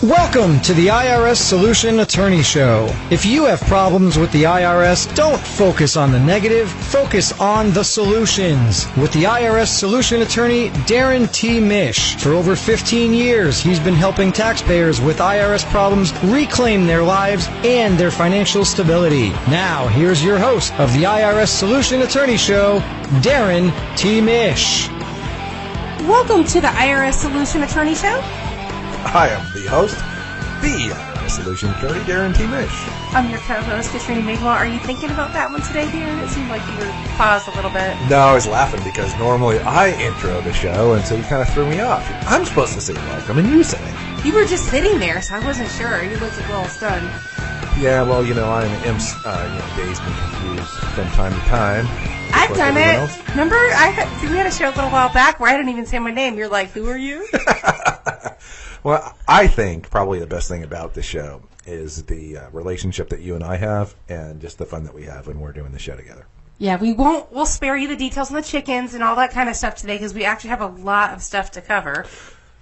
Welcome to the IRS Solution Attorney Show. If you have problems with the IRS, don't focus on the negative, focus on the solutions. With the IRS Solution Attorney, Darrin T. Mish. For over 15 years, he's been helping taxpayers with IRS problems reclaim their lives and their financial stability. Now, here's your host of the IRS Solution Attorney Show, Darrin T. Mish. Welcome to the IRS Solution Attorney Show. I am the host, the Solution Attorney, Darrin T. Mish. I'm your co-host, Katrina Migwell. Are you thinking about that one today, Darrin? It seemed like you were paused a little bit. No, I was laughing because normally I intro the show, and so you kind of threw me off. I'm supposed to say welcome, and you say it. You were just sitting there, so I wasn't sure. You looked a little stunned. Yeah, well, I am dazed and confused from time to time. I've done it. Else. Remember, we had a show a little while back where I didn't even say my name. You're like, who are you? Well, I think probably the best thing about the show is the relationship that you and I have and just the fun that we have when we're doing the show together. Yeah, we'll spare you the details on the chickens and all that kind of stuff today because we actually have a lot of stuff to cover.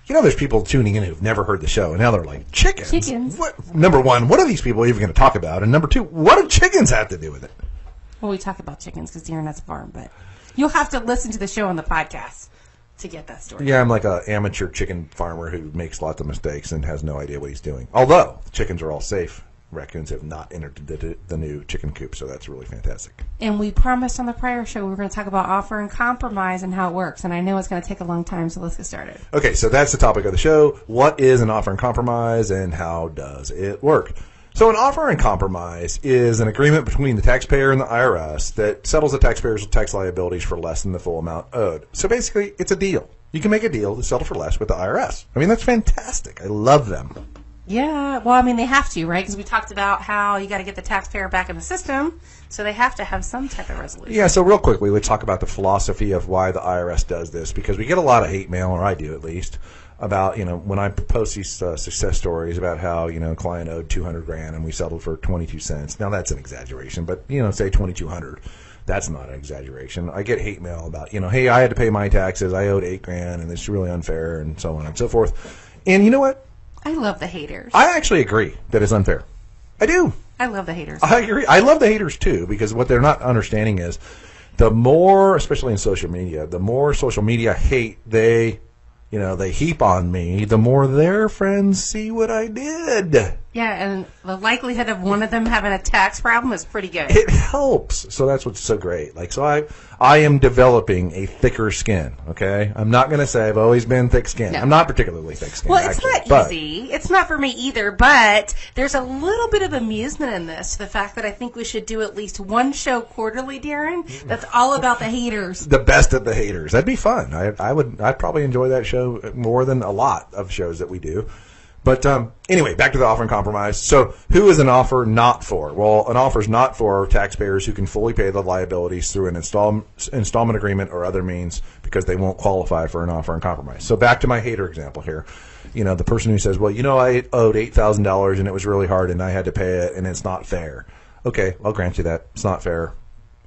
There's people tuning in who've never heard the show, and now they're like, chickens? Chickens. Number one, what are these people even going to talk about? And number two, what do chickens have to do with it? Well, we talk about chickens because Darrin has a farm, but you'll have to listen to the show on the podcast to get that story. Yeah, I'm like an amateur chicken farmer who makes lots of mistakes and has no idea what he's doing. Although, the chickens are all safe. Raccoons have not entered the new chicken coop, so that's really fantastic. And we promised on the prior show we were going to talk about offer and compromise and how it works, and I know it's going to take a long time, so let's get started. Okay, so that's the topic of the show. What is an offer and compromise, and how does it work? So an offer and compromise is an agreement between the taxpayer and the IRS that settles the taxpayer's tax liabilities for less than the full amount owed. So basically, it's a deal. You can make a deal to settle for less with the IRS. I mean, that's fantastic. I love them. Yeah, well, I mean, they have to, right? Because we talked about how you got to get the taxpayer back in the system, so they have to have some type of resolution. Yeah, so real quickly, let's talk about the philosophy of why the IRS does this, because we get a lot of hate mail, or I do at least, about, when I post these success stories about how, a client owed $200,000 and we settled for 22 cents. Now, that's an exaggeration, but, say $2,200. That's not an exaggeration. I get hate mail about, hey, I had to pay my taxes. I owed $8,000 and it's really unfair and so on and so forth. And you know what? I love the haters. I actually agree that it's unfair. I do. I love the haters. I agree. I love the haters too, because what they're not understanding is the more, especially in social media, the more social media hate they heap on me, the more their friends see what I did. Yeah, and the likelihood of one of them having a tax problem is pretty good. It helps. So that's what's so great. So I am developing a thicker skin, okay? I'm not going to say I've always been thick-skinned. No. I'm not particularly thick-skinned, well, it's not easy. It's not for me either, but there's a little bit of amusement in this, the fact that I think we should do at least one show quarterly, Darrin, that's all about the haters. The best of the haters. That'd be fun. I'd probably enjoy that show more than a lot of shows that we do. But anyway, back to the offer and compromise. So who is an offer not for? Well, an offer is not for taxpayers who can fully pay the liabilities through an installment agreement or other means because they won't qualify for an offer and compromise. So back to my hater example here. The person who says, well, I owed $8,000 and it was really hard and I had to pay it and it's not fair. Okay, I'll grant you that. It's not fair.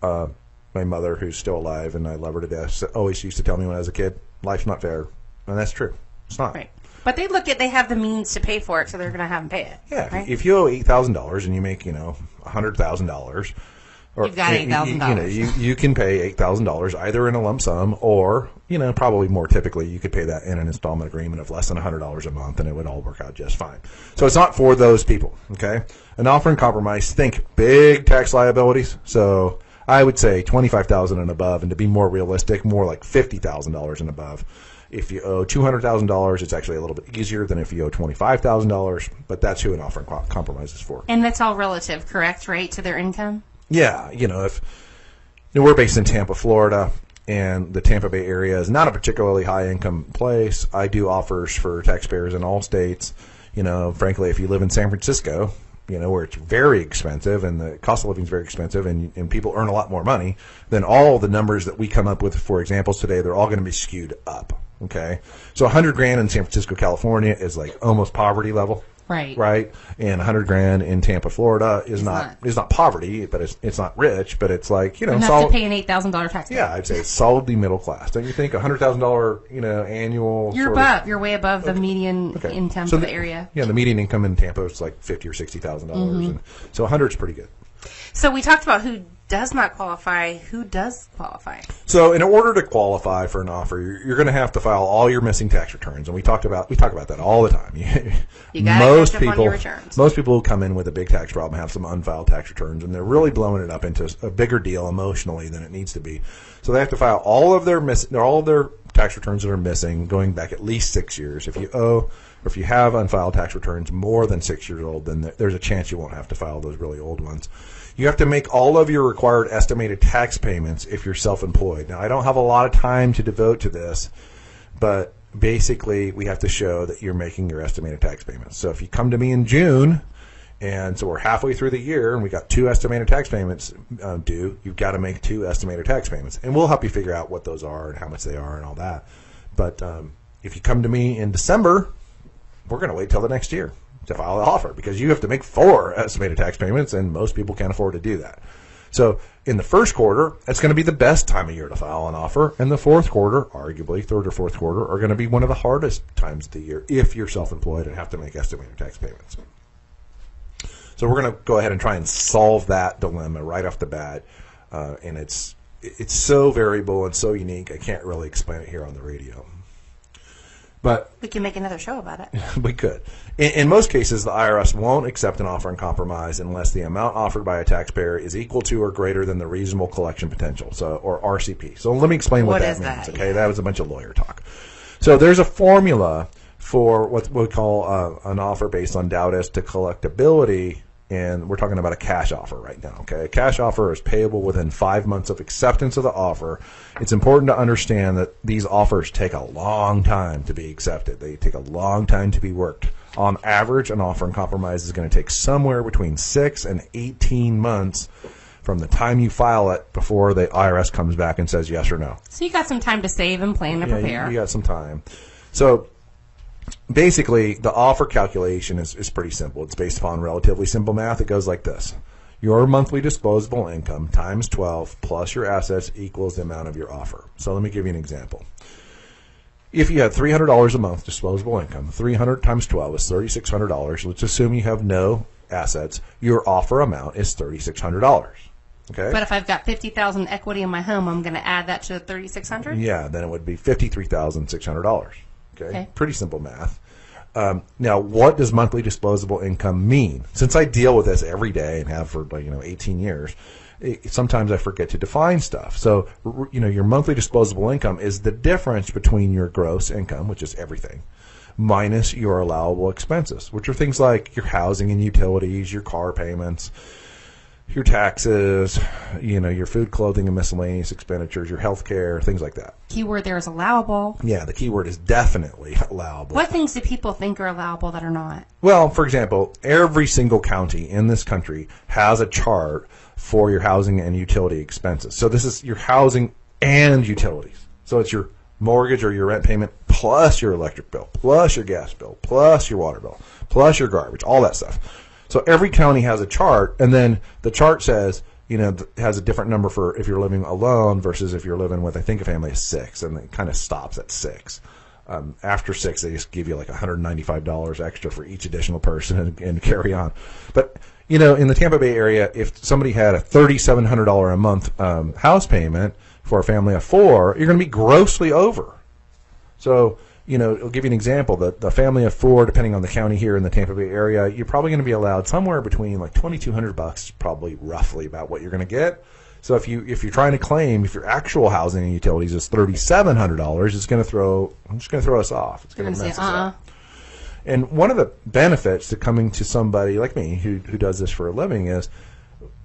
My mother, who's still alive and I love her to death, always used to tell me when I was a kid, life's not fair. And that's true. It's not. Right. But they have the means to pay for it, so they're going to have them pay it. Yeah. Right? If you owe $8,000 and you make, $100,000, you've got $8,000. You can pay $8,000 either in a lump sum or, probably more typically you could pay that in an installment agreement of less than $100 a month, and it would all work out just fine. So it's not for those people. Okay. An offer and compromise. Think big tax liabilities. So I would say $25,000 and above, and to be more realistic, more like $50,000 and above. If you owe $200,000, it's actually a little bit easier than if you owe $25,000, but that's who an offer and compromise is for. And that's all relative, correct, right, to their income? Yeah. If we're based in Tampa, Florida, and the Tampa Bay area is not a particularly high-income place, I do offers for taxpayers in all states. Frankly, if you live in San Francisco, where it's very expensive and the cost of living is very expensive and people earn a lot more money, then all the numbers that we come up with for examples today, they're all going to be skewed up. Okay. So $100,000 in San Francisco, California is like almost poverty level. Right. Right. And $100,000 in Tampa, Florida is not poverty, but it's not rich, but it's like, enough to pay an $8,000 tax bill. Yeah, I'd say it's solidly middle class. Don't you think $100,000, annual? You're way above the median income for the area. Yeah, the median income in Tampa is like $50,000 or $60,000, and so 100 is pretty good. So we talked about who does not qualify. Who does qualify? So in order to qualify for an offer, you're going to have to file all your missing tax returns, and we talk about that all the time. You got to catch up on your returns. Most people who come in with a big tax problem have some unfiled tax returns, and they're really blowing it up into a bigger deal emotionally than it needs to be. So they have to file all of their tax returns that are missing, going back at least 6 years. If you owe, or if you have unfiled tax returns more than 6 years old, then there's a chance you won't have to file those really old ones. You have to make all of your required estimated tax payments if you're self-employed. Now, I don't have a lot of time to devote to this, but basically we have to show that you're making your estimated tax payments. So if you come to me in June, and so we're halfway through the year, and we got 2 estimated tax payments due, you've got to make 2 estimated tax payments. And we'll help you figure out what those are and how much they are and all that. But if you come to me in December, we're going to wait till the next year to file the offer, because you have to make 4 estimated tax payments, and most people can't afford to do that. So in the first quarter, it's going to be the best time of year to file an offer, and the fourth quarter, arguably third or fourth quarter, are going to be one of the hardest times of the year if you're self-employed and have to make estimated tax payments. So we're going to go ahead and try and solve that dilemma right off the bat, and it's so variable and so unique, I can't really explain it here on the radio. But we can make another show about it. We could. In most cases, the IRS won't accept an offer in compromise unless the amount offered by a taxpayer is equal to or greater than the reasonable collection potential, or RCP. So let me explain what that means. Okay, that was a bunch of lawyer talk. So there's a formula for what we call an offer based on doubt as to collectability, and we're talking about a cash offer right now. Okay, a cash offer is payable within 5 months of acceptance of the offer. It's important to understand that these offers take a long time to be accepted. They take a long time to be worked. On average, an offer in compromise is going to take somewhere between 6 and 18 months from the time you file it before the IRS comes back and says yes or no. So you got some time to save and plan and prepare. You got some time. So basically, the offer calculation is pretty simple. It's based upon relatively simple math. It goes like this. Your monthly disposable income times 12 plus your assets equals the amount of your offer. So let me give you an example. If you had $300 a month disposable income, 300 times 12 is $3,600. Let's assume you have no assets. Your offer amount is $3,600. Okay. But if I've got $50,000 equity in my home, I'm going to add that to the $3,600? Yeah, then it would be $53,600. Okay. Pretty simple math. Now, what does monthly disposable income mean? Since I deal with this every day and have for 18 years, sometimes I forget to define stuff. So, your monthly disposable income is the difference between your gross income, which is everything, minus your allowable expenses, which are things like your housing and utilities, your car payments, your taxes, your food, clothing, and miscellaneous expenditures, your health care, things like that. Keyword there is allowable. Yeah, the keyword is definitely allowable. What things do people think are allowable that are not? Well, for example, every single county in this country has a chart for your housing and utility expenses. So this is your housing and utilities. So it's your mortgage or your rent payment plus your electric bill, plus your gas bill, plus your water bill, plus your garbage, all that stuff. So every county has a chart, and then the chart says, has a different number for if you're living alone versus if you're living with, I think, a family of 6, and it kind of stops at 6. After 6, they just give you like $195 extra for each additional person and carry on. But, in the Tampa Bay area, if somebody had a $3,700 a month house payment for a family of 4, you're going to be grossly over. So, I'll give you an example. The family of 4, depending on the county here in the Tampa Bay area, you're probably going to be allowed somewhere between like $2,200, probably roughly about what you're going to get. So if you're trying to claim, if your actual housing and utilities is $3,700, it's going to throw us off. It's going to mess us up. And one of the benefits to coming to somebody like me who does this for a living is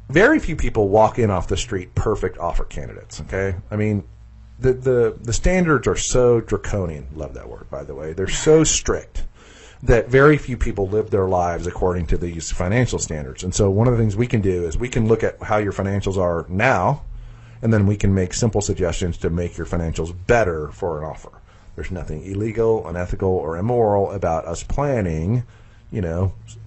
very few people walk in off the street perfect offer candidates. Okay, I mean. The standards are so draconian. Love that word, by the way. They're so strict that very few people live their lives according to these financial standards. And so one of the things we can do is we can look at how your financials are now, and then we can make simple suggestions to make your financials better for an offer. There's nothing illegal, unethical, or immoral about us planning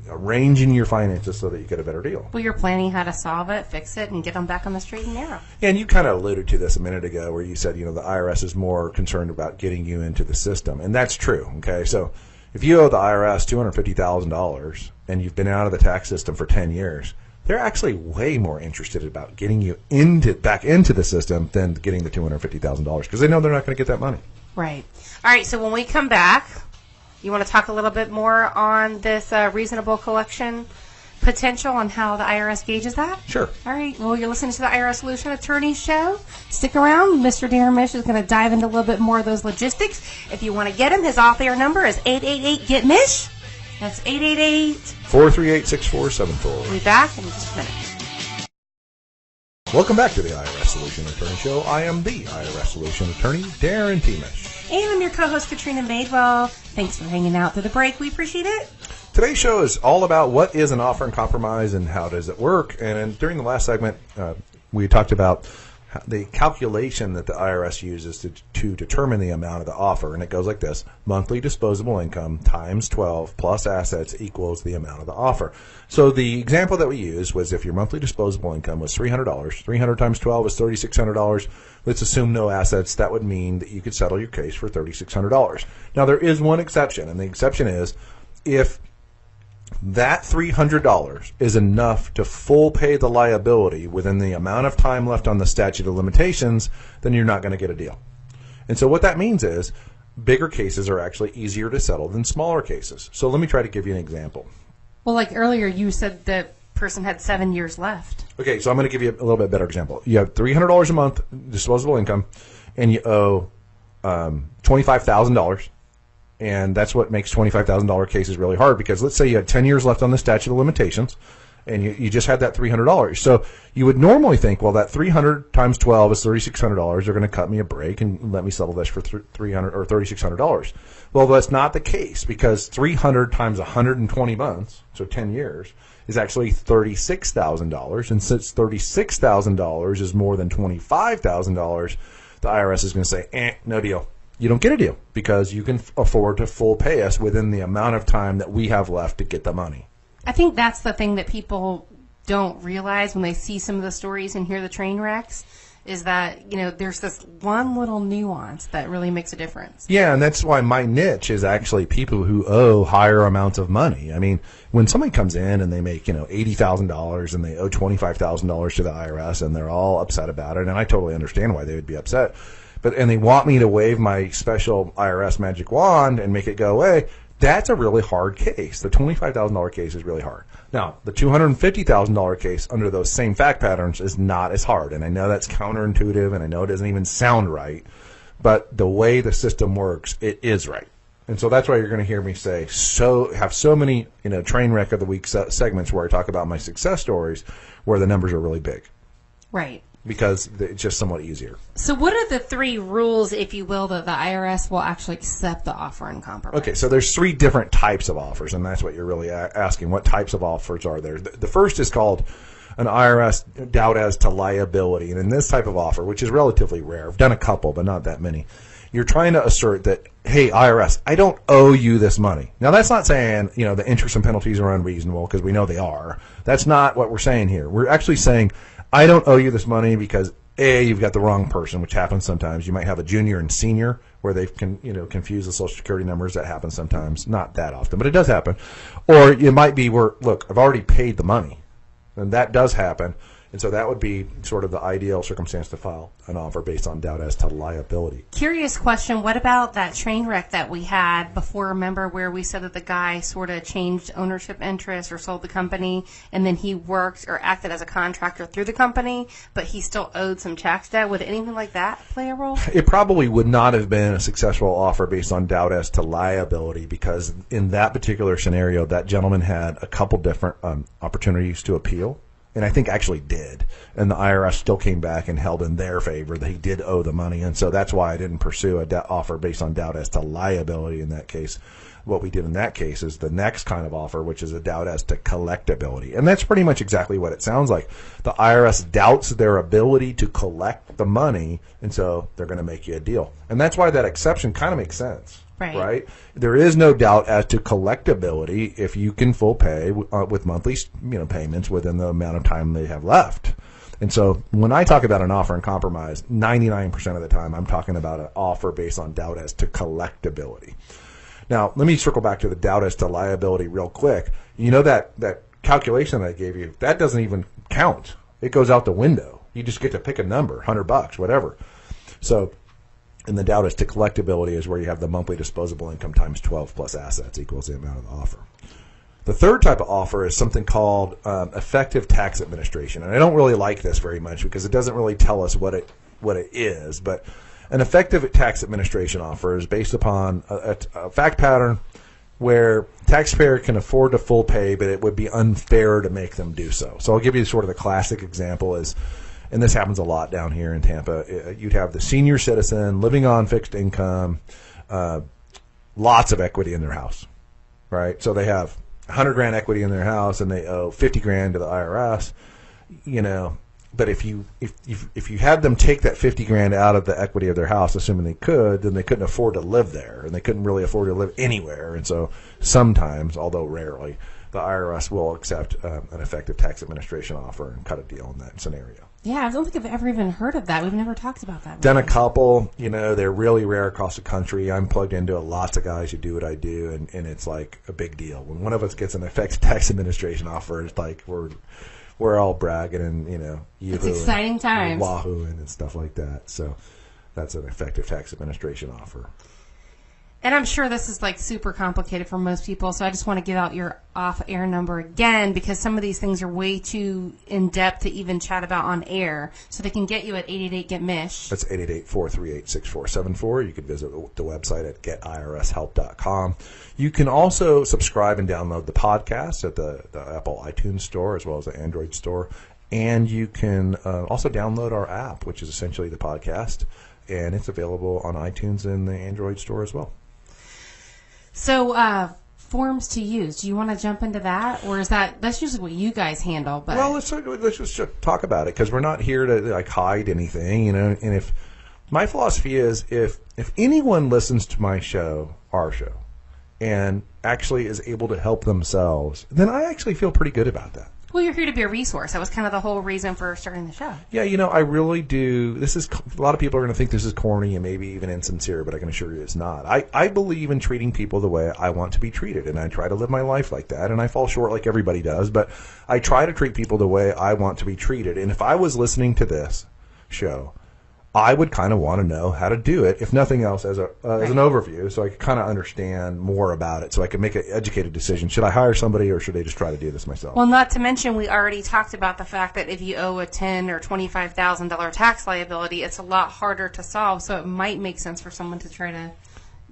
arranging your finances so that you get a better deal. Well, you're planning how to solve it, fix it, and get them back on the straight and narrow. And you kind of alluded to this a minute ago where you said, the IRS is more concerned about getting you into the system. And that's true, okay? So if you owe the IRS $250,000 and you've been out of the tax system for 10 years, they're actually way more interested about getting you back into the system than getting the $250,000 because they know they're not going to get that money. Right. All right, so when we come back, you want to talk a little bit more on this reasonable collection potential and how the IRS gauges that? Sure. All right. Well, you're listening to the IRS Solution Attorney Show. Stick around. Mr. Darrin Mish is going to dive into a little bit more of those logistics. If you want to get him, his off-air number is 888-GET-MISH. That's 888-438-6474. We'll be back in just a minute. Welcome back to the IRS Solution Attorney Show. I am the IRS Solution Attorney, Darrin T. Mish. And I'm your co-host, Katrina Madewell. Thanks for hanging out through the break. We appreciate it. Today's show is all about what is an offer and compromise and how does it work. And during the last segment, we talked about the calculation that the IRS uses to determine the amount of the offer. And it goes like this. Monthly disposable income times 12 plus assets equals the amount of the offer. So the example that we used was if your monthly disposable income was $300, 300 times 12 is $3,600. Let's assume no assets. That would mean that you could settle your case for $3,600. Now, there is one exception, and the exception is if that $300 is enough to full pay the liability within the amount of time left on the statute of limitations, then you're not going to get a deal. And so what that means is bigger cases are actually easier to settle than smaller cases. So let me try to give you an example. Well, like earlier, you said the person had 7 years left. Okay, so I'm going to give you a little bit better example. You have $300 a month disposable income, and you owe $25,000. And that's what makes $25,000 cases really hard because let's say you had 10 years left on the statute of limitations and you just had that $300. So you would normally think, well, that 300 times 12 is $3,600. They're going to cut me a break and let me settle this for $300 or $3,600. Well, that's not the case because 300 times 120 months, so 10 years, is actually $36,000. And since $36,000 is more than $25,000, the IRS is going to say, no deal. You don't get a deal because you can afford to full pay us within the amount of time that we have left to get the money. I think that's the thing that people don't realize when they see some of the stories and hear the train wrecks is that, there's this one little nuance that really makes a difference. Yeah, and that's why my niche is actually people who owe higher amounts of money. I mean, when somebody comes in and they make, $80,000 and they owe $25,000 to the IRS and they're all upset about it, and I totally understand why they would be upset. And they want me to wave my special IRS magic wand and make it go away, that's a really hard case. The $25,000 case is really hard. Now, the $250,000 case under those same fact patterns is not as hard. And I know that's counterintuitive, and I know it doesn't even sound right. But the way the system works, it is right. And so that's why you're going to hear me say, have so many train wreck of the week segments where I talk about my success stories where the numbers are really big. Right. Because it's just somewhat easier. So what are the 3 rules, if you will, that the IRS will actually accept the offer and compromise? Okay, so there's 3 different types of offers, and that's what you're really asking. What types of offers are there? The first is called an IRS doubt as to liability. And in this type of offer, which is relatively rare, I've done a couple, but not that many, you're trying to assert that, hey, IRS, I don't owe you this money. Now, that's not saying, the interest and penalties are unreasonable, because we know they are. That's not what we're saying here. We're actually saying, I don't owe you this money because, A, you've got the wrong person, which happens sometimes. You might have a junior and senior where they can, confuse the Social Security numbers. That happens sometimes. Not that often, but it does happen. Or it might be where, look, I've already paid the money. And that does happen. And so that would be sort of the ideal circumstance to file an offer based on doubt as to liability. Curious question. What about that train wreck that we had before? Remember where we said that the guy sort of changed ownership interest or sold the company, and then he worked or acted as a contractor through the company, but he still owed some tax debt? Would anything like that play a role? It probably would not have been a successful offer based on doubt as to liability because in that particular scenario, that gentleman had a couple different opportunities to appeal. And I think actually did. And the IRS still came back and held in their favor that he did owe the money. And so that's why I didn't pursue a offer based on doubt as to liability in that case. What we did in that case is the next kind of offer, which is a doubt as to collectability. And that's pretty much exactly what it sounds like. The IRS doubts their ability to collect the money, and so they're going to make you a deal. And that's why that exception kind of makes sense. Right. There is no doubt as to collectability if you can full pay with monthly payments within the amount of time they have left. And so when I talk about an offer and compromise, 99% of the time I'm talking about an offer based on doubt as to collectability. Now, let me circle back to the doubt as to liability real quick. You know that calculation I gave you, that doesn't even count. It goes out the window. You just get to pick a number, $100, whatever. So, and the doubt as to collectability is where you have the monthly disposable income times 12 plus assets equals the amount of the offer. The third type of offer is something called effective tax administration. And I don't really like this very much because it doesn't really tell us what it is. But an effective tax administration offer is based upon a fact pattern where taxpayer can afford to full pay, but it would be unfair to make them do so. So I'll give you sort of the classic example is, and this happens a lot down here in Tampa, you'd have the senior citizen living on fixed income, lots of equity in their house, right? So they have $100,000 equity in their house and they owe $50,000 to the IRS, But if you had them take that $50,000 out of the equity of their house, assuming they could, then they couldn't afford to live there, and they couldn't really afford to live anywhere. And so sometimes, although rarely, the IRS will accept an effective tax administration offer and cut a deal in that scenario. Yeah, I don't think I've ever even heard of that. We've never talked about that. Done a couple. They're really rare across the country. I'm plugged into lots of guys who do what I do, and it's like a big deal. When one of us gets an effective tax administration offer, it's like we're all bragging and, it's exciting times. Wahooing and stuff like that. So that's an effective tax administration offer. And I'm sure this is like super complicated for most people, so I just want to give out your off-air number again because some of these things are way too in-depth to even chat about on air. So they can get you at 888-GET-MISH. That's 888-438-6474. You can visit the website at getirshelp.com. You can also subscribe and download the podcast at the Apple iTunes store as well as the Android store. And you can also download our app, which is essentially the podcast, and it's available on iTunes and the Android store as well. So, forms to use. Do you want to jump into that, or is that's usually what you guys handle? But well, let's just talk about it because we're not here to hide anything, And if my philosophy is, if anyone listens to my show, our show, and actually is able to help themselves, then I actually feel pretty good about that. Well, you're here to be a resource. That was kind of the whole reason for starting the show. Yeah, I really do. This is a lot of people are going to think this is corny and maybe even insincere, but I can assure you it's not. I believe in treating people the way I want to be treated, and I try to live my life like that, and I fall short like everybody does, but I try to treat people the way I want to be treated. And if I was listening to this show, I would kind of want to know how to do it, if nothing else, as an overview, so I could kind of understand more about it, so I could make an educated decision. Should I hire somebody, or should I just try to do this myself? Well, not to mention, we already talked about the fact that if you owe a $10,000 or $25,000 tax liability, it's a lot harder to solve, so it might make sense for someone to try to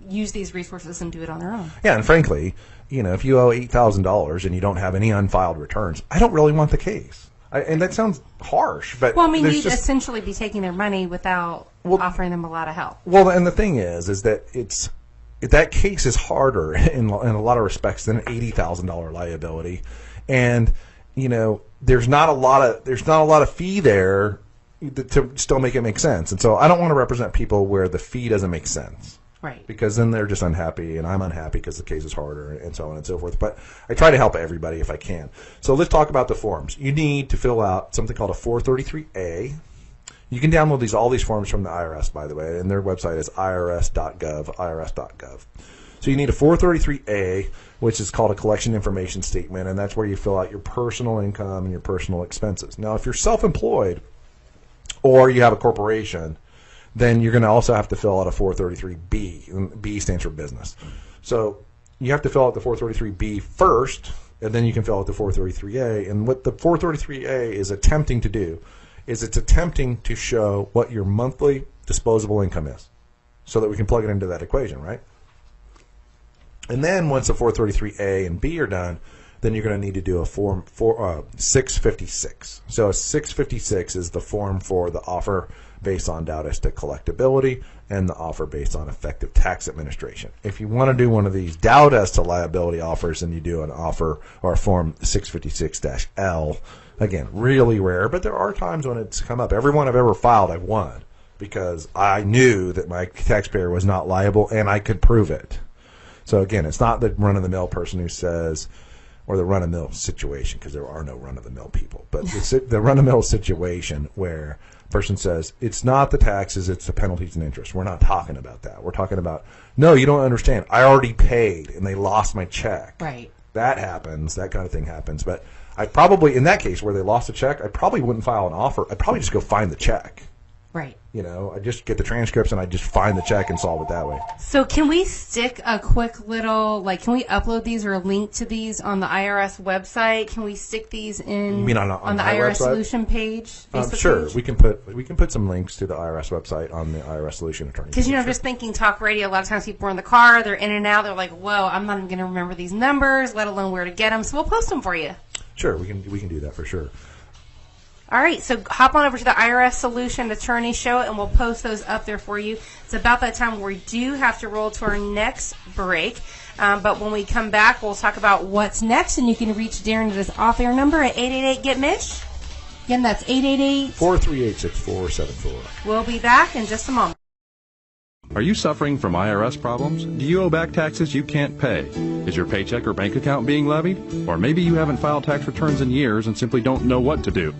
use these resources and do it on their own. Yeah, and frankly, if you owe $8,000 and you don't have any unfiled returns, I don't really want the case. And that sounds harsh, but well, I mean, you'd essentially be taking their money without offering them a lot of help. Well, and the thing is that that case is harder in a lot of respects than an $80,000 liability, and there's not a lot of fee there to still make it make sense. And so I don't want to represent people where the fee doesn't make sense. Right. Because then they're just unhappy, and I'm unhappy because the case is harder, and so on and so forth. But I try to help everybody if I can. So let's talk about the forms. You need to fill out something called a 433A. You can download all these forms from the IRS, by the way, and their website is irs.gov. So you need a 433A, which is called a collection information statement, and that's where you fill out your personal income and your personal expenses. Now, if you're self-employed or you have a corporation, then you're going to also have to fill out a 433B. And B stands for business. So you have to fill out the 433B first, and then you can fill out the 433A. And what the 433A is attempting to do is it's attempting to show what your monthly disposable income is so that we can plug it into that equation, right? And then once the 433A and B are done, then you're going to need to do a form for 656. So a 656 is the form for the offer based on doubt as to collectability and the offer based on effective tax administration. If you want to do one of these doubt as to liability offers, then you do an offer or a form 656-L. Again, really rare, but there are times when it's come up. Every one I've ever filed, I've won because I knew that my taxpayer was not liable and I could prove it. So again, it's not the run-of-the-mill person who says, or the run-of-the-mill situation, because there are no run-of-the-mill people, but it's the run-of-the-mill situation where a person says, it's not the taxes, it's the penalties and interest. We're not talking about that. We're talking about, no, you don't understand. I already paid, and they lost my check. Right. That happens. That kind of thing happens. But I probably, in that case where they lost a check, I probably wouldn't file an offer. I'd probably just go find the check. Right. You know, I just get the transcripts and I just find the check and solve it that way. So can we stick a quick little, like, can we upload these or link to these on the IRS website? Can we stick these in You mean on the my IRS website? Solution page? Facebook Sure. page? We can put some links to the IRS website on the IRS Solution Attorney. Because, you know, page. I'm just thinking talk radio, a lot of times people are in the car, they're in and out, they're like, whoa, I'm not even going to remember these numbers, let alone where to get them. So we'll post them for you. Sure, we can do that for sure. All right, so hop on over to the IRS Solution Attorney Show, and we'll post those up there for you. It's about that time where we do have to roll to our next break. But when we come back, we'll talk about what's next, and you can reach Darrin at his off-air number at 888-GET-MISH. Again, that's 888 438-6474. We'll be back in just a moment. Are you suffering from IRS problems? Do you owe back taxes you can't pay? Is your paycheck or bank account being levied? Or maybe you haven't filed tax returns in years and simply don't know what to do.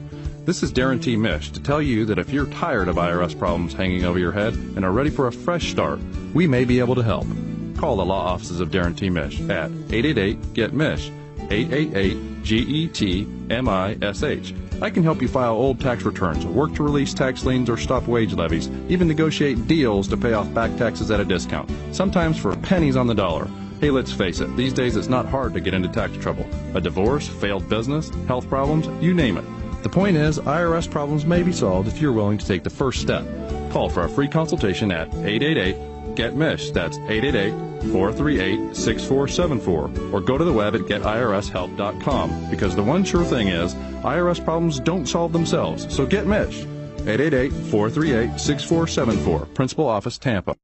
This is Darrin T. Mish to tell you that if you're tired of IRS problems hanging over your head and are ready for a fresh start, we may be able to help. Call the law offices of Darrin T. Mish at 888-GET-MISH, 888-GET-MISH. I can help you file old tax returns, work to release tax liens or stop wage levies, even negotiate deals to pay off back taxes at a discount, sometimes for pennies on the dollar. Hey, let's face it, these days it's not hard to get into tax trouble. A divorce, failed business, health problems, you name it. The point is, IRS problems may be solved if you're willing to take the first step. Call for a free consultation at 888-GET-MISH. That's 888-438-6474. Or go to the web at getirshelp.com, because the one sure thing is, IRS problems don't solve themselves. So get Mish. 888-438-6474. Principal Office, Tampa.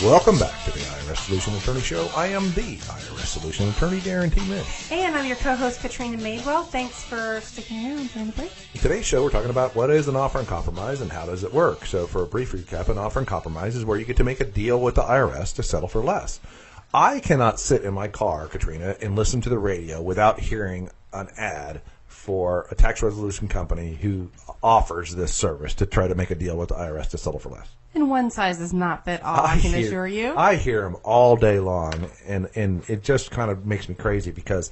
Welcome back to the IRS Solution Attorney Show. I am the IRS Solution Attorney, Darrin T. Mish. And I'm your co-host, Katrina Madewell. Thanks for sticking around during the break. In today's show, we're talking about what is an offer and compromise and how does it work. So for a brief recap, an offer and compromise is where you get to make a deal with the IRS to settle for less. I cannot sit in my car, Katrina, and listen to the radio without hearing an ad for a tax resolution company who offers this service to try to make a deal with the IRS to settle for less. And one size does not fit all, I can assure you. I hear them all day long, and it just kind of makes me crazy because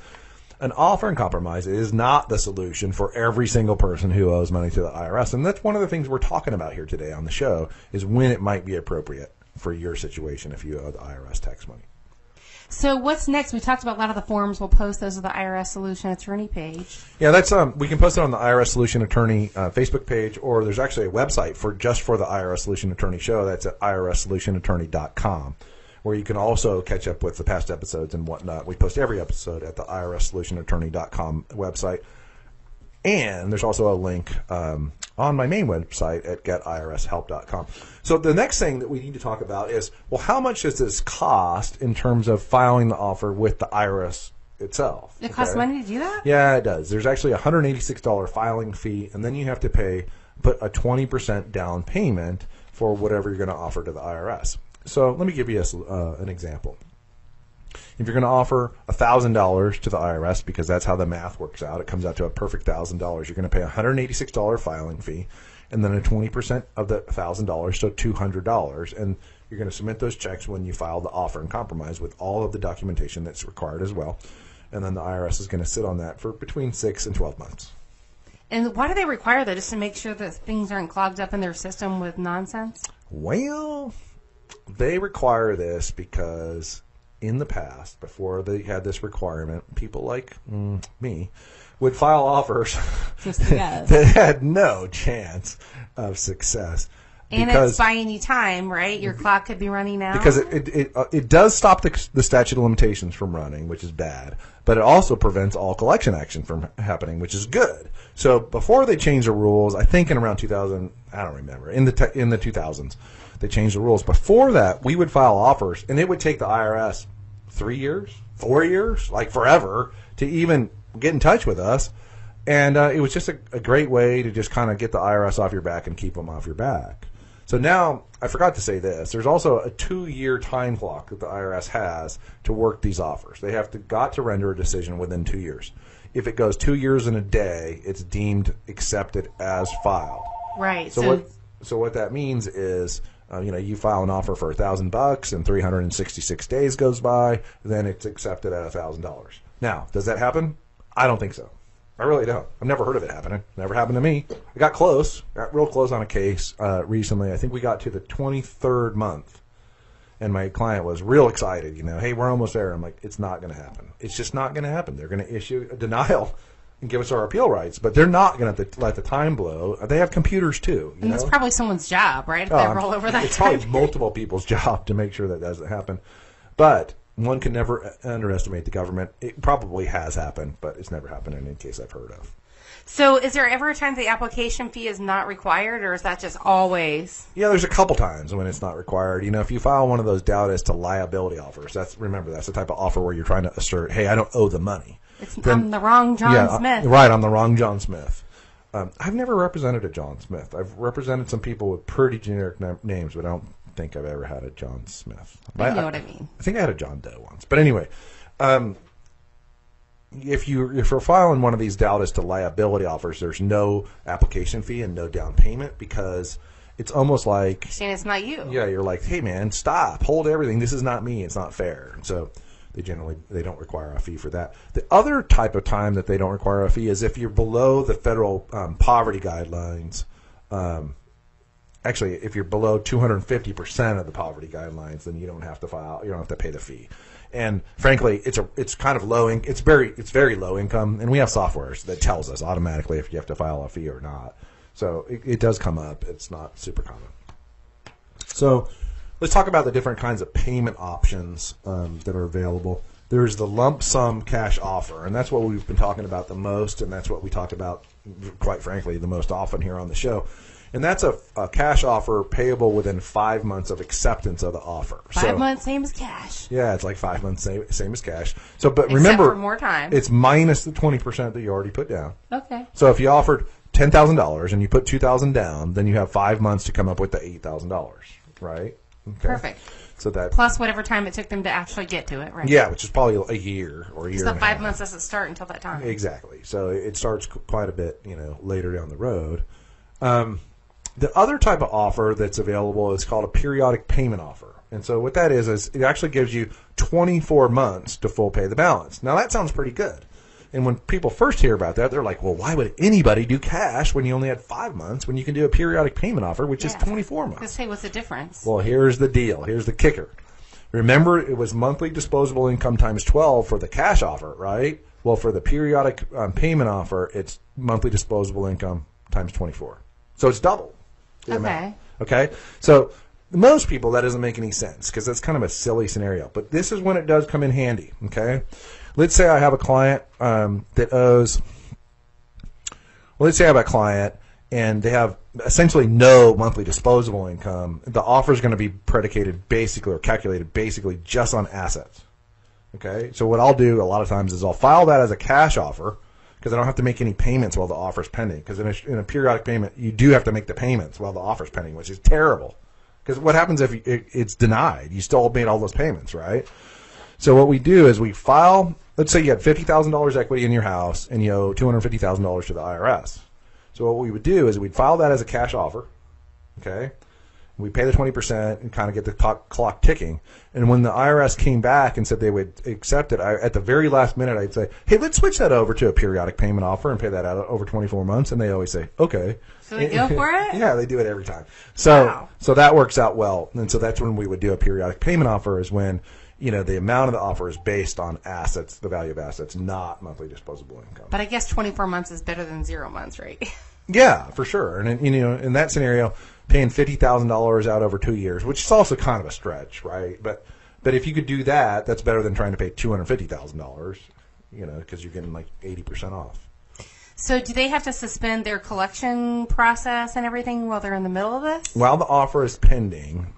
an offer and compromise is not the solution for every single person who owes money to the IRS. And that's one of the things we're talking about here today on the show is when it might be appropriate for your situation if you owe the IRS tax money. So what's next? We talked about a lot of the forms. We'll post those to the IRS Solution Attorney page. Yeah, that's we can post it on the IRS Solution Attorney Facebook page, or there's actually a website for the IRS Solution Attorney show. That's at irsolutionattorney.com, where you can also catch up with the past episodes and whatnot. We post every episode at the irsolutionattorney.com website. And there's also a link on my main website at getirshelp.com. So the next thing that we need to talk about is, well, how much does this cost in terms of filing the offer with the IRS itself? It costs money to do that? Yeah, it does. There's actually a $186 filing fee, and then you have to put a 20% down payment for whatever you're going to offer to the IRS. So let me give you an example. If you're going to offer $1,000 to the IRS, because that's how the math works out, it comes out to a perfect $1,000. You're going to pay a $186 filing fee, and then a 20% of the $1,000, so $200. And you're going to submit those checks when you file the offer and compromise with all of the documentation that's required as well. And then the IRS is going to sit on that for between 6 and 12 months. And why do they require that? Just to make sure that things aren't clogged up in their system with nonsense? Well, they require this because in the past, before they had this requirement, people like me would file offers that had no chance of success. And it's buying you time, right? Your clock could be running out. Because it does stop the statute of limitations from running, which is bad, but it also prevents all collection action from happening, which is good. So before they changed the rules, I think in around 2000, I don't remember, in the 2000s, they changed the rules. Before that, we would file offers, and it would take the IRS 3 years, 4 years, like forever, to even get in touch with us. And it was just a great way to just kind of get the IRS off your back and keep them off your back. So now, I forgot to say this. There's also a 2-year time clock that the IRS has to work these offers. They got to render a decision within 2 years. If it goes 2 years and a day, it's deemed accepted as filed. Right. So what that means is, you file an offer for $1,000 and 366 days goes by, then it's accepted at $1,000. Now, does that happen? I don't think so. I really don't. I've never heard of it happening. Never happened to me. I got real close on a case recently. I think we got to the 23rd month, and my client was real excited. Hey, we're almost there. I'm like, it's not going to happen. It's just not going to happen. They're going to issue a denial and give us our appeal rights, but they're not going to let the time blow. They have computers too. And that's probably someone's job, right? If they roll over that it's time. Probably multiple people's job to make sure that doesn't happen. But one can never underestimate the government. It probably has happened, but it's never happened in any case I've heard of. So is there ever a time the application fee is not required, or is that just always? Yeah, there's a couple times when it's not required. If you file one of those doubt as to liability offers, that's the type of offer where you're trying to assert, hey, I don't owe the money. I'm the wrong John Smith. Right, I'm the wrong John Smith. I've never represented a John Smith. I've represented some people with pretty generic names, but I don't think I've ever had a John Smith. You know what I mean. I think I had a John Doe once. But anyway, if you're filing one of these doubt as to liability offers, there's no application fee and no down payment because it's almost like saying it's not you. Yeah, you're like, hey man, stop, hold everything. This is not me. It's not fair. So they don't require a fee for that. The other type of time that they don't require a fee is if you're below the federal poverty guidelines. Actually, if you're below 250% of the poverty guidelines, then you don't have to file. You don't have to pay the fee. And frankly, it's kind of low. It's very low income, and we have software that tells us automatically if you have to file a fee or not. So it does come up. It's not super common. So let's talk about the different kinds of payment options that are available. There's the lump sum cash offer, and that's what we've been talking about the most, and that's what we talk about, quite frankly, the most often here on the show. And that's a cash offer payable within 5 months of acceptance of the offer. 5 months, same as cash. Yeah, it's like 5 months, same as cash. So, but Except remember, for more time. It's minus the 20% that you already put down. Okay. So if you offered $10,000 and you put $2,000 down, then you have 5 months to come up with the $8,000, right? Okay. Perfect. So that plus whatever time it took them to actually get to it, right? Yeah, which is probably a year or a year. So 5 months doesn't start until that time. Exactly. So it starts quite a bit, later down the road. The other type of offer that's available is called a periodic payment offer. And so what that is it actually gives you 24 months to full pay the balance. Now that sounds pretty good. And when people first hear about that, they're like, well, why would anybody do cash when you only had 5 months when you can do a periodic payment offer, which is 24 months? Let's say what's the difference? Well, here's the deal. Here's the kicker. Remember, it was monthly disposable income times 12 for the cash offer, right? Well, for the periodic payment offer, it's monthly disposable income times 24. So it's double. Okay. Okay? So most people, that doesn't make any sense because that's kind of a silly scenario. But this is when it does come in handy, okay? Let's say I have a client that owes – let's say I have a client and they have essentially no monthly disposable income. The offer is going to be predicated basically or calculated basically just on assets, okay? So what I'll do a lot of times is I'll file that as a cash offer because I don't have to make any payments while the offer is pending. Because in a periodic payment, you do have to make the payments while the offer is pending, which is terrible. Because what happens if it's denied? You still made all those payments, right? So what we do is we file, let's say you had $50,000 equity in your house and you owe $250,000 to the IRS. So what we would do is we'd file that as a cash offer, okay? We pay the 20% and kind of get the clock ticking. And when the IRS came back and said they would accept it, at the very last minute I'd say, hey, let's switch that over to a periodic payment offer and pay that out over 24 months. And they always say, okay. So they go for it? Yeah, they do it every time. So wow. So that works out well. And so that's when we would do a periodic payment offer is when, the amount of the offer is based on assets, the value of assets, not monthly disposable income. But I guess 24 months is better than 0 months, right? Yeah, for sure. And in that scenario, paying $50,000 out over 2 years, which is also kind of a stretch, right? But if you could do that, that's better than trying to pay $250,000, because you're getting like 80% off. So do they have to suspend their collection process and everything while they're in the middle of this? While the offer is pending,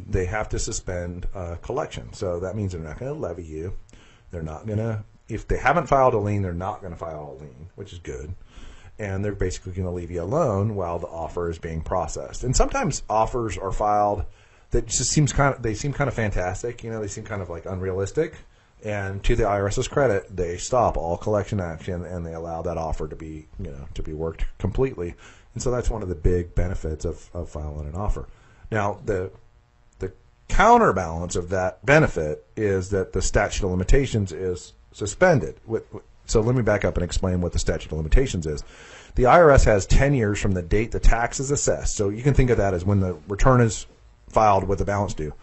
they have to suspend collection. So that means they're not going to levy you. They're not going to, if they haven't filed a lien, they're not going to file a lien, which is good. and they're basically going to leave you alone while the offer is being processed. And sometimes offers are filed that just seem kind of fantastic. They seem kind of like unrealistic. And to the IRS's credit, they stop all collection action and they allow that offer to be worked completely. And so that's one of the big benefits of filing an offer. Now, the counterbalance of that benefit is that the statute of limitations is suspended. So let me back up and explain what the statute of limitations is. The IRS has 10 years from the date the tax is assessed. So you can think of that as when the return is filed with the balance due.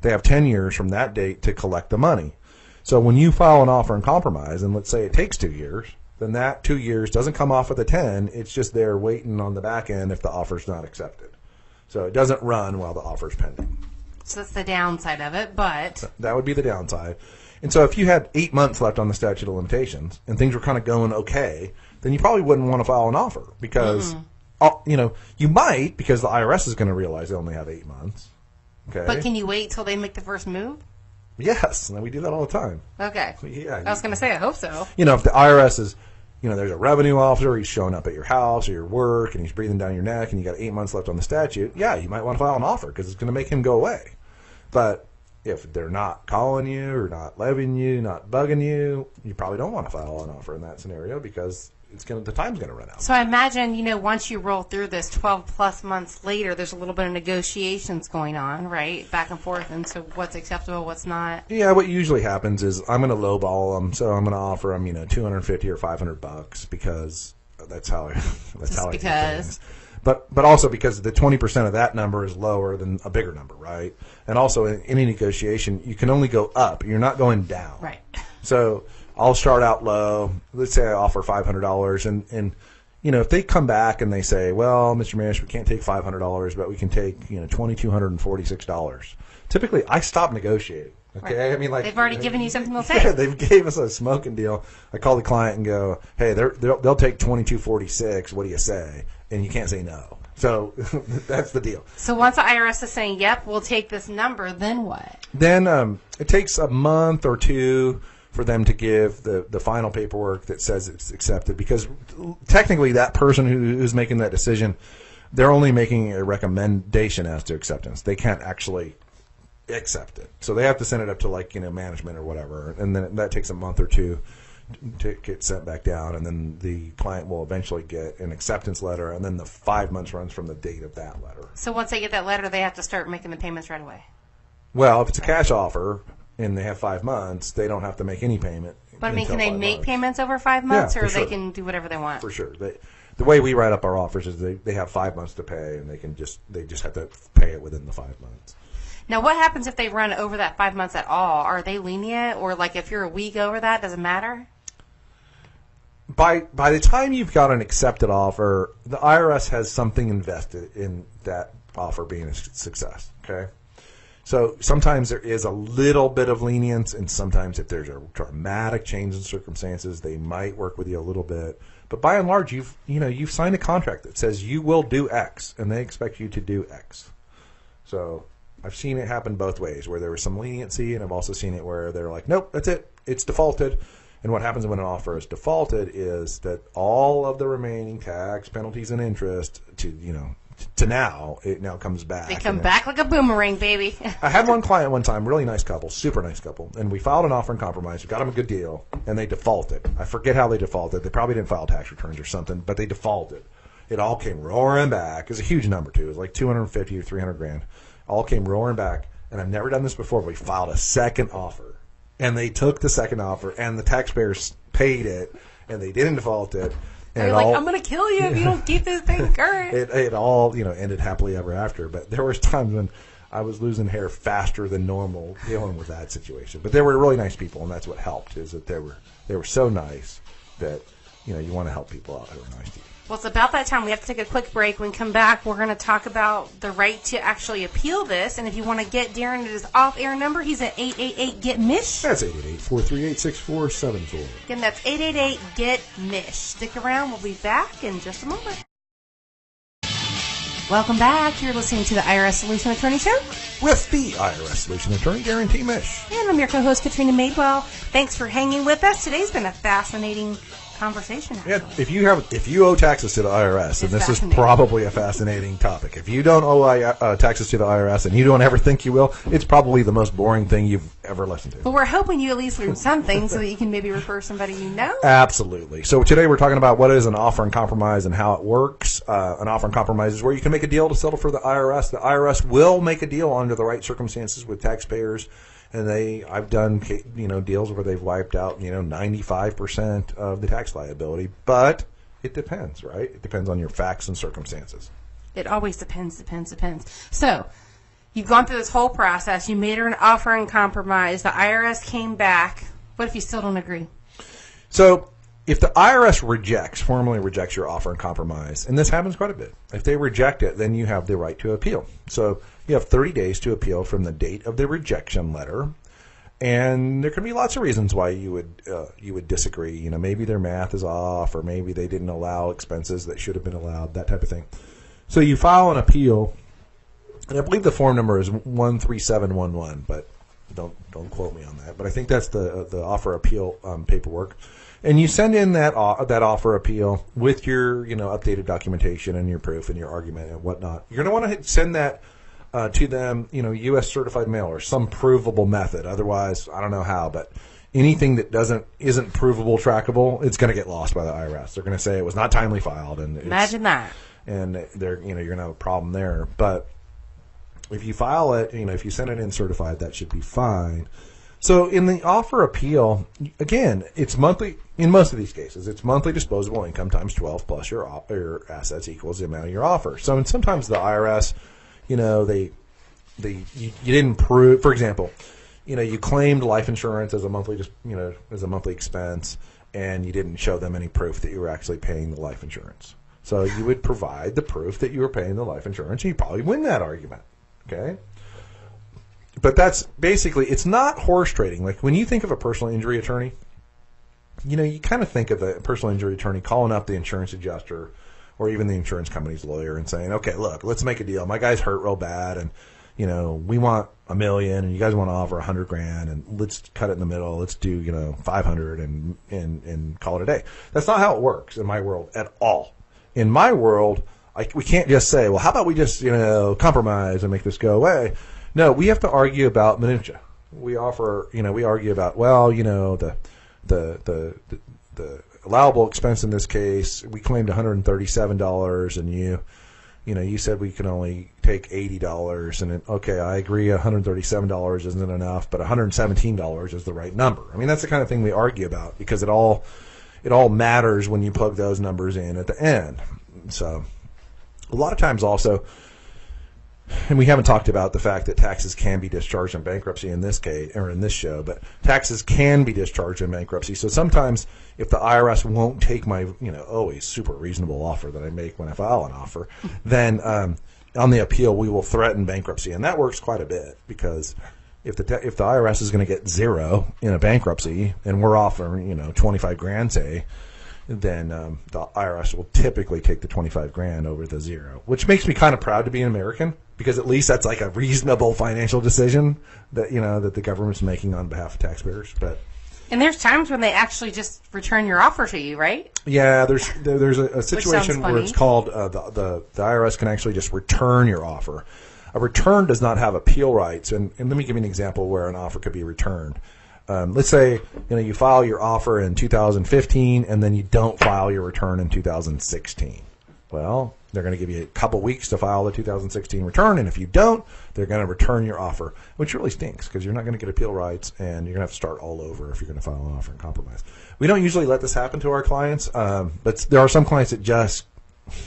They have 10 years from that date to collect the money. So when you file an offer in compromise, and let's say it takes 2 years, then that 2 years doesn't come off of the 10. It's just there waiting on the back end if the offer's not accepted. So it doesn't run while the offer's pending. So that's the downside of it, but... That would be the downside. And so if you had 8 months left on the statute of limitations and things were kind of going okay, then you probably wouldn't want to file an offer because, you might because the IRS is going to realize they only have 8 months. Okay. But can you wait till they make the first move? Yes. And we do that all the time. Okay. Yeah. I was going to say, I hope so. If the IRS is, there's a revenue officer, he's showing up at your house or your work and he's breathing down your neck and you got 8 months left on the statute, yeah, you might want to file an offer because it's going to make him go away. But if they're not calling you or not levying you, not bugging you, you probably don't want to file an offer in that scenario because the time's going to run out. So I imagine, once you roll through this 12 plus months later, there's a little bit of negotiations going on, right? Back and forth. And so what's acceptable, what's not? Yeah, what usually happens is I'm going to lowball them. So I'm going to offer them, $250 or $500 because that's how I do things. But also because the 20% of that number is lower than a bigger number, right? And also in any negotiation, you can only go up. You're not going down. Right. So I'll start out low. Let's say I offer $500, and if they come back and they say, "Well, Mr. Mish, we can't take $500, but we can take $2,246." Typically, I stop negotiating. Okay, right. I mean, like they've already given you something they'll take. Yeah, they've gave us a smoking deal. I call the client and go, "Hey, they'll take $2,246. What do you say?" And you can't say no. So that's the deal. So once the IRS is saying, "Yep, we'll take this number," then what? Then it takes a month or two for them to give the final paperwork that says it's accepted, because technically that person who's making that decision, they're only making a recommendation as to acceptance. They can't actually accept it. So they have to send it up to management or whatever, and then that takes a month or two to get sent back down, and then the client will eventually get an acceptance letter, and then the 5 months runs from the date of that letter. So once they get that letter, they have to start making the payments right away? Well, if it's a cash offer and they have 5 months, they don't have to make any payment. But I mean, can they make payments over 5 months, or sure. They can do whatever they want? For sure. The way we write up our offers is they have 5 months to pay, and they just have to pay it within the 5 months. Now, what happens if they run over that 5 months at all? Are they lenient, or if you're a week over that, does it matter? By the time you've got an accepted offer, the IRS has something invested in that offer being a success. Okay. So sometimes there is a little bit of lenience, and sometimes if there's a dramatic change in circumstances, they might work with you a little bit. But by and large, you've signed a contract that says you will do X, and they expect you to do X. So I've seen it happen both ways, where there was some leniency, and I've also seen it where they're like, "Nope, that's it. It's defaulted." And what happens when an offer is defaulted is that all of the remaining tax, penalties, and interest to now, it now comes back. They come back like a boomerang, baby. I had one client one time, really nice couple, super nice couple, and we filed an offer in compromise. We got them a good deal, and they defaulted. I forget how they defaulted. They probably didn't file tax returns or something, but they defaulted. It all came roaring back. It was a huge number, too. It was like $250 or $300,000. All came roaring back, and I've never done this before, but we filed a second offer. And they took the second offer, and the taxpayers paid it, and they didn't default it. And you're I'm going to kill you if you don't keep this thing current. It all ended happily ever after. But there was times when I was losing hair faster than normal dealing with that situation. But they were really nice people, and that's what helped, is that they were so nice that you want to help people out who are nice to you. Well, it's about that time. We have to take a quick break. When we come back, we're going to talk about the right to actually appeal this. And if you want to get Darrin at his off-air number, he's at 888-GET-MISH. That's 888-438-6474. Again, that's 888-GET-MISH. Stick around. We'll be back in just a moment. Welcome back. You're listening to the IRS Solution Attorney Show with the IRS Solution Attorney, Darrin T. Mish. And I'm your co-host, Katrina Madewell. Thanks for hanging with us. Today's been a fascinating conversation. Yeah, Actually. if you owe taxes to the IRS, and this is probably a fascinating topic. If you don't owe taxes to the IRS and you don't ever think you will, it's probably the most boring thing you've ever listened to. But we're hoping you at least learn something so that you can maybe refer somebody you know. Absolutely. So today we're talking about what is an offer and compromise and how it works. An offer and compromise is where you can make a deal to settle for the IRS. The IRS will make a deal under the right circumstances with taxpayers. And I've done, deals where they've wiped out, 95% of the tax liability. But it depends, right? It depends on your facts and circumstances. It always depends. So you've gone through this whole process. You made her an offer and compromise. The IRS came back. What if you still don't agree? So if the IRS formally rejects your offer and compromise, and this happens quite a bit, if they reject it, then you have the right to appeal. So you have 30 days to appeal from the date of the rejection letter, and there can be lots of reasons why you would disagree. Maybe their math is off, or maybe they didn't allow expenses that should have been allowed, that type of thing. So you file an appeal, and I believe the form number is 13711, but don't quote me on that. But I think that's the offer appeal paperwork. And you send in that offer appeal with your updated documentation and your proof and your argument and whatnot. You're going to want to send that to them, U.S. certified mail or some provable method. Otherwise, I don't know how, but anything that isn't provable, trackable, it's going to get lost by the IRS. They're going to say it was not timely filed, and imagine that. And you're going to have a problem there. But if you file it, if you send it in certified, that should be fine. So in the offer appeal, again, it's monthly. In most of these cases, it's monthly disposable income times 12 plus your assets equals the amount of your offer. So and sometimes the IRS, you didn't prove. For example, you claimed life insurance as a monthly expense, and you didn't show them any proof that you were actually paying the life insurance. So you would provide the proof that you were paying the life insurance, and you probably win that argument. Okay. But that's basically, it's not horse trading. Like when you think of a personal injury attorney, you kind of think of a personal injury attorney calling up the insurance adjuster or even the insurance company's lawyer and saying, okay, look, let's make a deal. My guy's hurt real bad, and we want $1 million, and you guys want to offer $100,000, and let's cut it in the middle. Let's do $500 and call it a day. That's not how it works in my world at all. In my world, we can't just say, well, how about we just compromise and make this go away. No, we have to argue about minutia. We argue about, the allowable expense in this case, we claimed $137, and you said we can only take $80, and okay, I agree, $137 isn't enough, but $117 is the right number. I mean, that's the kind of thing we argue about because it all matters when you plug those numbers in at the end. So a lot of times also, and we haven't talked about the fact that taxes can be discharged in bankruptcy in this case or in this show, but taxes can be discharged in bankruptcy. So sometimes if the IRS won't take my, always super reasonable offer that I make when I file an offer, then on the appeal we will threaten bankruptcy, and that works quite a bit because if the IRS is going to get zero in a bankruptcy and we're offering $25,000 say, then the IRS will typically take the $25,000 over the zero, which makes me kind of proud to be an American because at least that's like a reasonable financial decision that that the government's making on behalf of taxpayers. And there's times when they actually just return your offer to you, right? Yeah, there's a situation where it's called the IRS can actually just return your offer. A return does not have appeal rights, and let me give you an example where an offer could be returned. Let's say you file your offer in 2015 and then you don't file your return in 2016. Well, they're going to give you a couple weeks to file the 2016 return, and if you don't, they're going to return your offer, which really stinks because you're not going to get appeal rights and you're going to have to start all over if you're going to file an offer and compromise. We don't usually let this happen to our clients, but there are some clients that just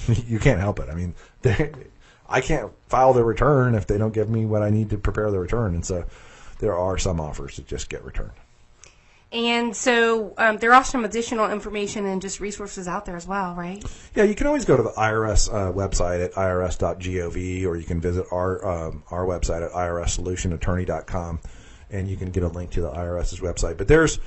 you can't help it. I mean, I can't file their return if they don't give me what I need to prepare the return, and so there are some offers that just get returned. And so there are some additional information and just resources out there as well, right? Yeah, you can always go to the IRS website at irs.gov, or you can visit our website at irssolutionattorney.com, and you can get a link to the IRS's website. But there's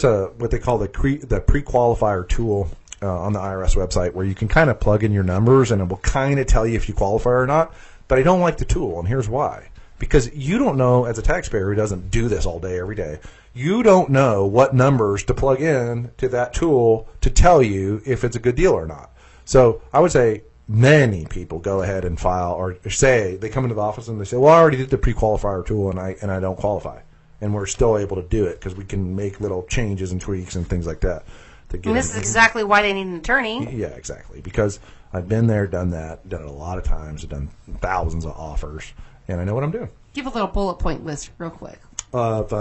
what they call the pre-qualifier tool on the IRS website where you can kind of plug in your numbers, and it will kind of tell you if you qualify or not. But I don't like the tool, and here's why. because you don't know, as a taxpayer who doesn't do this all day, every day, you don't know what numbers to plug in to that tool to tell you if it's a good deal or not. So I would say many people go ahead and file, or say they come into the office and they say, well, I already did the pre-qualifier tool and I don't qualify. And we're still able to do it because we can make little changes and tweaks and things like that. And this is exactly why they need an attorney. Yeah, exactly. Because I've been there, done that, done it a lot of times. I've done thousands of offers, and I know what I'm doing. Give a little bullet point list real quick. Of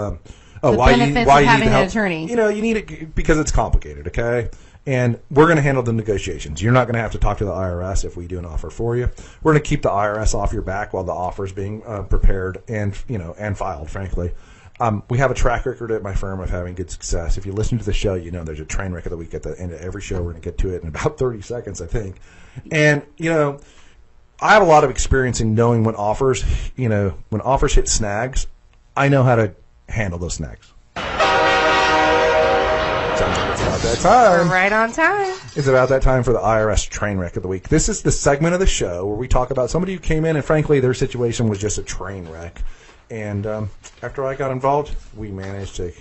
why you need an attorney. You know, you need it because it's complicated, okay? And we're going to handle the negotiations. You're not going to have to talk to the IRS if we do an offer for you. We're going to keep the IRS off your back while the offer is being prepared and filed, frankly. We have a track record at my firm of having good success. If you listen to the show, you know there's a train wreck of the week at the end of every show. We're going to get to it in about 30 seconds, I think. And, I have a lot of experience in knowing when offers hit snags, I know how to handle those snags. Sounds like it's about that time. We're right on time. It's about that time for the IRS train wreck of the week. This is the segment of the show where we talk about somebody who came in and, frankly, their situation was just a train wreck. And after I got involved, we managed to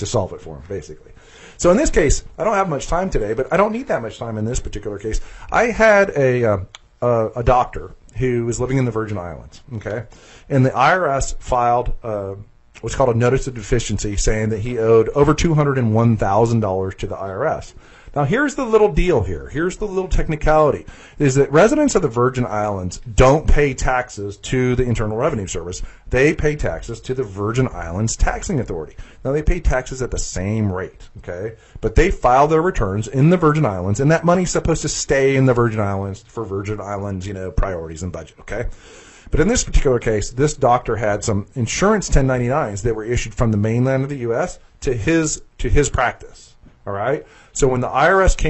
solve it for him, basically. So in this case, I don't have much time today, but I don't need that much time in this particular case. I had a doctor who was living in the Virgin Islands, okay? And the IRS filed what's called a notice of deficiency saying that he owed over $201,000 to the IRS. Now, here's the little deal here. Here's the little technicality, is that residents of the Virgin Islands don't pay taxes to the Internal Revenue Service. They pay taxes to the Virgin Islands Taxing Authority. Now, they pay taxes at the same rate, okay? But they file their returns in the Virgin Islands, and that money's supposed to stay in the Virgin Islands for Virgin Islands, priorities and budget, okay? But in this particular case, this doctor had some insurance 1099s that were issued from the mainland of the U.S. to his practice, all right? So when the IRS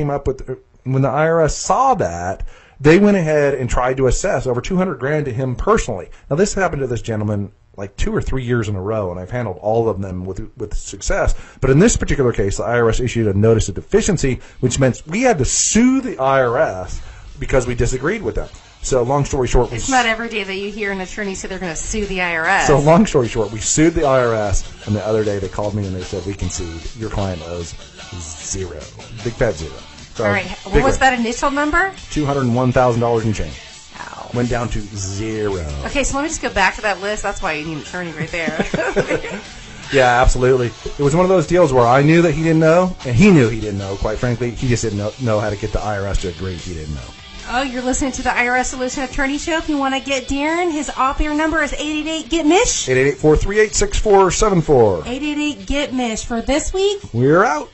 when the IRS saw that, they went ahead and tried to assess over $200,000 to him personally. Now this happened to this gentleman like 2 or 3 years in a row, and I've handled all of them with success. But in this particular case, the IRS issued a notice of deficiency, which meant we had to sue the IRS because we disagreed with them. So long story short, it's not every day that you hear an attorney say they're going to sue the IRS. So long story short, we sued the IRS, and the other day they called me and they said, we concede. Your client owes zero. Big fat zero. So, all right. What was that initial number? $201,000 in change. Wow. Went down to zero. Okay, so let me just go back to that list. That's why you need an attorney right there. Yeah, absolutely. It was one of those deals where I knew that he didn't know, and he knew he didn't know, quite frankly. He just didn't know how to get the IRS to agree he didn't know. Oh, you're listening to the IRS Solution Attorney Show. If you want to get Darrin, his off-air number is 888-GET-MISH. 888-438-6474. 888-GET-MISH. For this week, we're out.